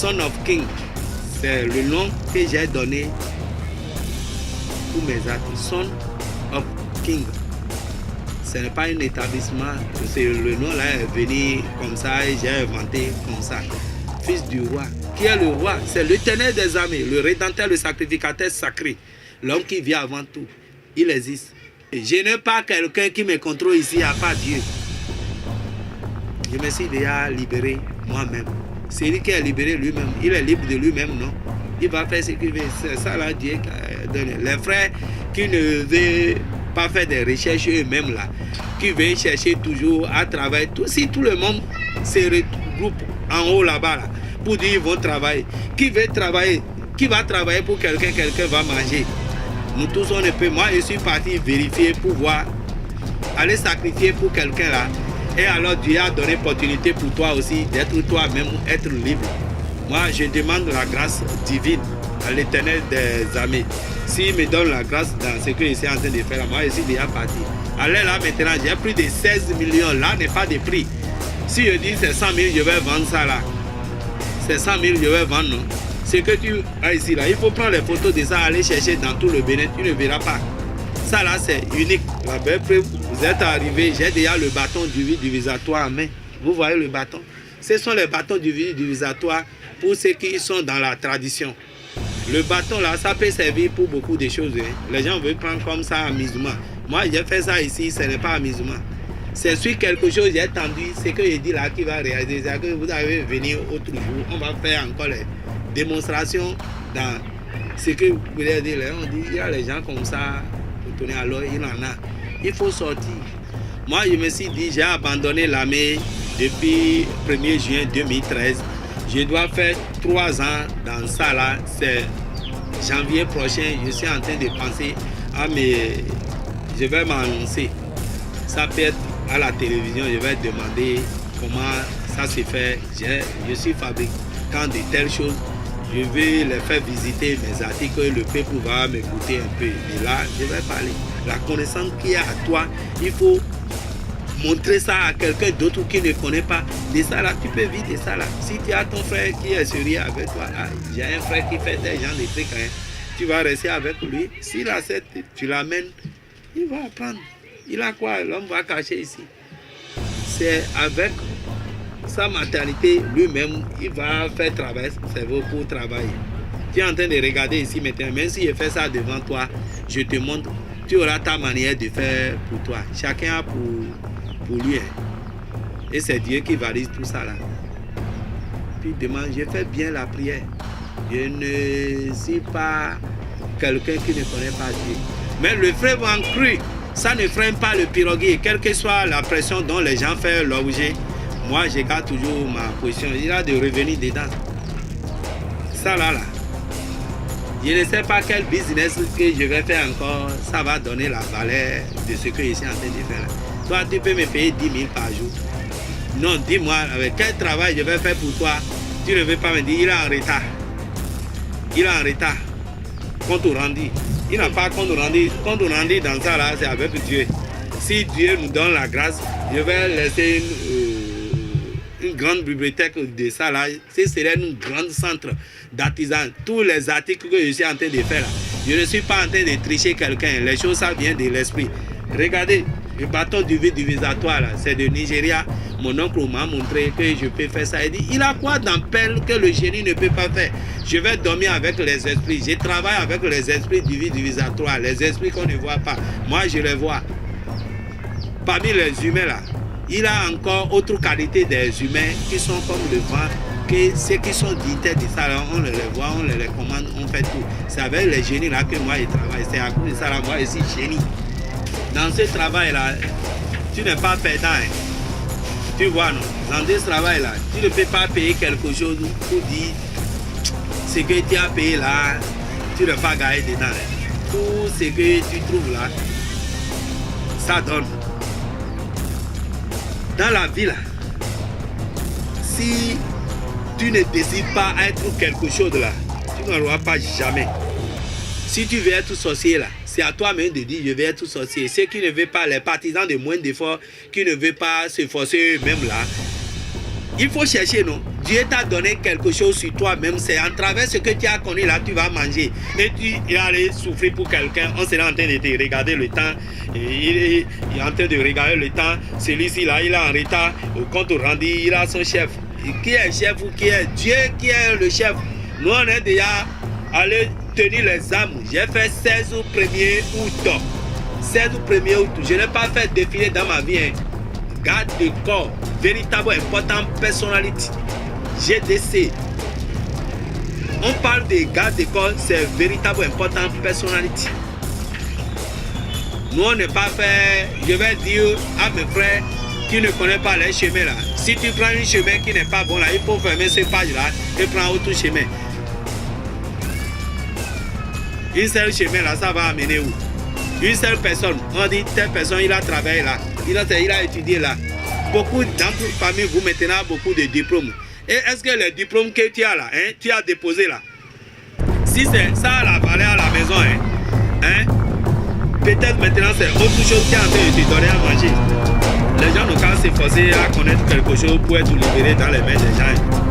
Son of King, c'est le nom que j'ai donné pour mes artistes. Son of King. Ce n'est pas un établissement, c'est le nom là est venu comme ça et j'ai inventé comme ça. Fils du roi. Qui est le roi? C'est l'Éternel des armées, le rédempteur, le sacrificateur sacré. L'homme qui vient avant tout. Il existe. Et je n'ai pas quelqu'un qui me contrôle ici, à part Dieu. Je me suis déjà libéré moi-même. C'est lui qui est libéré lui-même. Il est libre de lui-même, non? Il va faire ce qu'il veut. C'est ça là, Dieu qui a donné. Les frères qui ne veulent pas faire des recherches eux-mêmes là, qui veulent chercher toujours à travailler. Si tout le monde se regroupe en haut là-bas là, pour dire qu'ils vont travailler. Qui veut travailler? Qui va travailler pour quelqu'un? Quelqu'un va manger. Nous tous on ne peut. Moi je suis parti vérifier pour voir, aller sacrifier pour quelqu'un là. Et alors Dieu a donné l'opportunité pour toi aussi d'être toi-même, être libre. Moi je demande la grâce divine à l'Éternel des armées. S'il me donne la grâce dans ce que je suis en train de faire, moi je suis déjà parti. Allez là maintenant, j'ai plus de 16 millions, là n'est pas de prix. Si je dis c'est 100 000, je vais vendre ça là. C'est 100 000, je vais vendre, non? Ce que tu as ici là, il faut prendre les photos de ça, aller chercher dans tout le Bénin, tu ne verras pas. Ça là c'est unique. La belle preuve, vous êtes arrivé, j'ai déjà le bâton du vide divisatoire en main. Vous voyez le bâton? Ce sont les bâtons du vide divisatoire pour ceux qui sont dans la tradition. Le bâton là, ça peut servir pour beaucoup de choses. Hein. Les gens veulent prendre comme ça amusement. Moi, j'ai fait ça ici, ce n'est pas amusement. C'est sur quelque chose, j'ai tendu, ce que je dis là qui va réaliser. C'est que vous allez venir autre jour, on va faire encore les démonstrations dans ce que vous voulez dire. On dit, il y a les gens comme ça, vous tournez alors, il en a. Il faut sortir. Moi, je me suis dit, j'ai abandonné l'armée depuis 1er juin 2013. Je dois faire 3 ans dans ça là. C'est janvier prochain. Je suis en train de penser à mes... Je vais m'annoncer. Ça peut être à la télévision. Je vais demander comment ça se fait. Je suis fabricant de telles choses. Je vais les faire visiter mes articles. Le peuple va m'écouter un peu. Et là, je vais parler. La connaissance qu'il y a à toi, il faut montrer ça à quelqu'un d'autre qui ne connaît pas. De ça là, tu peux vivre de ça là. Si tu as ton frère qui est sérieux avec toi, j'ai un frère qui fait des gens de trucs, hein, tu vas rester avec lui. S'il accepte, tu l'amènes, il va apprendre. Il a quoi? L'homme va cacher ici. C'est avec sa maternité lui-même, il va faire travailler son cerveau pour travailler. Tu es en train de regarder ici maintenant, même si je fais ça devant toi, je te montre, tu auras ta manière de faire pour toi. Chacun a pour lui. Et c'est Dieu qui valide tout ça là. Puis demain, je fais bien la prière. Je ne suis pas quelqu'un qui ne connaît pas Dieu. Mais le frère va en cru. Ça ne freine pas le piroguier. Quelle que soit la pression dont les gens font l'objet, moi je garde toujours ma position. Il a de revenir dedans. Ça là. Je ne sais pas quel business que je vais faire encore. Ça va donner la valeur de ce que je suis en train de faire là. Toi, tu peux me payer 10 000 par jour. Non, dis-moi, avec quel travail je vais faire pour toi? Tu ne veux pas me dire, il est en retard. Il est en retard. Compte rendu. Il n'a pas compte rendu. Compte rendu dans ça là, c'est avec Dieu. Si Dieu nous donne la grâce, je vais laisser une grande bibliothèque de ça là. Ce serait un grand centre d'artisans. Tous les articles que je suis en train de faire là, je ne suis pas en train de tricher quelqu'un. Les choses, ça vient de l'esprit. Regardez. Le bâton du vide divisatoire, c'est de Nigeria. Mon oncle m'a montré que je peux faire ça. Il dit, il a quoi dans pelle que le génie ne peut pas faire? Je vais dormir avec les esprits. Je travaille avec les esprits du vide divisatoire. Les esprits qu'on ne voit pas. Moi, je les vois. Parmi les humains, là, il a encore autre qualité des humains qui sont comme le vent. Que ceux qui sont dignitaires de ça, là, on les voit, on les commande, on fait tout. C'est avec les génies là que moi, je travaille. C'est à cause de ça, là, moi, je suis génie. Dans ce travail-là, tu n'es pas perdant. Hein. Tu vois, non? Dans ce travail-là, tu ne peux pas payer quelque chose pour dire ce que tu as payé là, tu ne peux pas gagner dedans. Hein. Tout ce que tu trouves là, ça donne. Dans la vie, là, si tu ne décides pas être quelque chose là, tu n'auras pas jamais. Si tu veux être sorcier là, c'est à toi-même de dire je vais être sorcier. Ceux qui ne veulent pas, les partisans de moins d'efforts, qui ne veulent pas se forcer eux-mêmes là, il faut chercher, non? Dieu t'a donné quelque chose sur toi-même. C'est en travers ce que tu as connu là, tu vas manger. Et tu es allé souffrir pour quelqu'un. On sera en train de te regarder le temps. Et il est en train de regarder le temps. Celui-ci là, il est en retard. Au compte rendu, il a son chef. Et qui est chef ou qui est Dieu qui est le chef? Nous, on est déjà allé tenir les âmes. J'ai fait 16 au 1er août. 16 au 1er août. Je n'ai pas fait défiler dans ma vie. Hein. Garde de corps, véritable important personnalité. GDC. On parle de garde de corps, c'est véritable important personnalité. Nous on n'est pas fait, je vais dire à mes frères qui ne connaissent pas les chemins là. Si tu prends un chemin qui n'est pas bon là, il faut fermer ce page là et prendre autre chemin. Une seule chemin là, ça va amener où? Une seule personne, on dit telle personne il a travaillé là, il a étudié là. Beaucoup d'entre parmi vous maintenant beaucoup de diplômes. Et est-ce que les diplômes que tu as là, hein, tu as déposé là, si c'est ça a la valeur à la maison, hein, peut-être maintenant c'est autre chose qui est en train de te donner à manger. Les gens n'ont qu'à s'efforcer à connaître quelque chose pour être libérés dans les mains des gens.